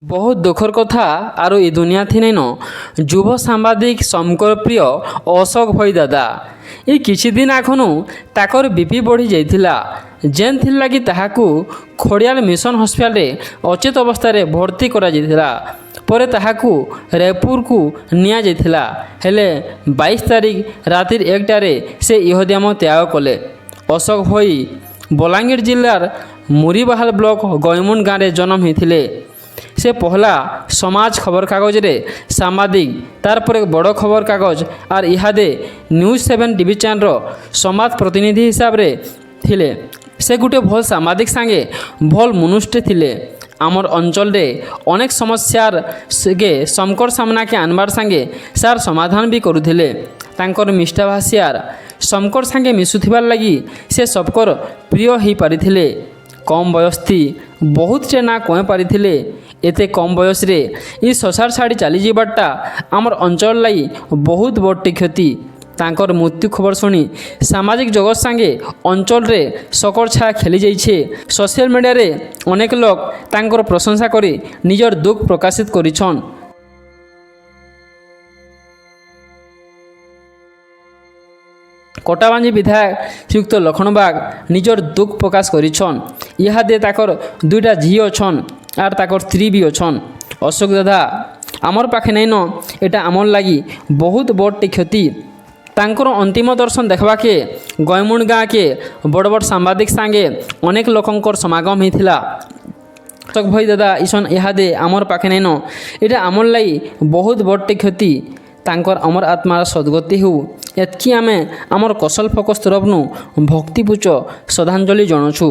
ବହୁତ ଦୁଃଖର କଥା ଆରୁ ଇ ଦୁନିଆ ଥିନେନ ଯୁବ ସାମ୍ବାଦିକ ଶଙ୍କର ପ୍ରିୟ ଅଶୋକ ଭୋଇ ଦାଦା ଇ କିଛି ଦିନ ଆଗନୁ ତାକର ବିପି ବଢ଼ି ଯାଇଥିଲା ଯେନ୍ଥିର୍ ଲାଗି ତାହାକୁ ଖଡ଼ିଆଳ ମିଶନ ହସ୍ପିଟାଲରେ ଅଚେତ ଅବସ୍ଥାରେ ଭର୍ତ୍ତି କରାଯାଇଥିଲା। ପରେ ତାହାକୁ ରାୟପୁରକୁ ନିଆଯାଇଥିଲା। ହେଲେ 22 ତାରିଖ ରାତି 1ଟାରେ ସେ ଇହଦ୍ୟାମ ତ୍ୟାଗ କଲେ। ଅଶୋକ ଭୋଇ ବଲାଙ୍ଗୀର ଜିଲ୍ଲାର ମୁରିବାହାଲ ବ୍ଲକ ଗଇମୁଣ୍ଡ ଗାଁରେ ଜନ୍ମ ହୋଇଥିଲେ। ସେ ପହଲା ସମାଜ ଖବରକାଗଜରେ ସାମ୍ବାଦିକ, ତାରପରେ ବଡ଼ ଖବରକାଗଜ ଆର୍ ଇହାଦେ ନ୍ୟୁଜ୍ 7 ଟିଭି ଚ୍ୟାନେଲର ସମାଜ ପ୍ରତିନିଧି ହିସାବରେ ଥିଲେ। ସେ ଗୋଟିଏ ଭଲ ସାମ୍ବାଦିକ ସାଙ୍ଗେ ଭଲ ମନୁଷ୍ୟଟେ ଥିଲେ। ଆମର ଅଞ୍ଚଳରେ ଅନେକ ସମସ୍ୟାର ସଙ୍ଗେ ଶଙ୍କର ସାମ୍ନାକେ ଆନବାର ସାଙ୍ଗେ ସାର୍ ସମାଧାନ ବି କରୁଥିଲେ। ତାଙ୍କର ମିଷ୍ଟାଭାଷିଆର ଶଙ୍କର ସାଙ୍ଗେ ମିଶୁଥିବାର ଲାଗି ସେ ସବକର ପ୍ରିୟ ହୋଇପାରିଥିଲେ। କମ୍ ବୟସ୍ଥି ବହୁତଟେ ନା କହି ପାରିଥିଲେ। ଏତେ କମ୍ ବୟସରେ ଇ ସଂସାର ଛାଡ଼ି ଚାଲିଯିବାରଟା ଆମର ଅଞ୍ଚଳ ଲାଗି ବହୁତ ବଡ଼ଟି କ୍ଷତି। ତାଙ୍କର ମୃତ୍ୟୁ ଖବର ଶୁଣି ସାମାଜିକ ଜଗତ ସାଙ୍ଗେ ଅଞ୍ଚଳରେ ଶକର ଛାୟା ଖେଳି ଯାଇଛେ। ସୋସିଆଲ ମିଡ଼ିଆରେ ଅନେକ ଲୋକ ତାଙ୍କର ପ୍ରଶଂସା କରି ନିଜର ଦୁଃଖ ପ୍ରକାଶିତ କରିଛନ୍। କଟାବାଞ୍ଜି ବିଧାୟକ ଶ୍ରୀଯୁକ୍ତ ଲକ୍ଷ୍ମଣ ବାଗ ନିଜର ଦୁଃଖ ପ୍ରକାଶ କରିଛନ୍। ଇହାଦେ ତାକର 2ଟା ଝିଅ ଅଛନ୍ ଆର୍ ତାକର ସ୍ତ୍ରୀ ବି ଅଛନ୍। ଅଶୋକ ଦାଦା ଆମର ପାଖେ ନାଇନ, ଏଟା ଆମର ଲାଗି ବହୁତ ବଡ଼ଟେ କ୍ଷତି। ତାଙ୍କର ଅନ୍ତିମ ଦର୍ଶନ ଦେଖବାକେ ଗଇମୁଣ୍ଡ ଗାଁକେ ବଡ଼ ବଡ଼ ସାମ୍ବାଦିକ ସାଙ୍ଗେ ଅନେକ ଲୋକଙ୍କର ସମାଗମ ହୋଇଥିଲା। ଅଶୋକ ଭୋଇ ଦାଦା ଇସନ୍ ଇହାଦେ ଆମର ପାଖେ ନାଇନ, ଏଟା ଆମର ଲାଗି ବହୁତ ବଡ଼ଟେ କ୍ଷତି। ତାଙ୍କର ଅମର ଆତ୍ମାର ସଦ୍ଗତି ହେଉ, ଏତ୍କି ଆମେ ଆମର କୌଶଲ ଫୋକସ୍ ତରଫରୁ ଭକ୍ତିପୂଚ ଶ୍ରଦ୍ଧାଞ୍ଜଳି ଜଣାଉଛୁ।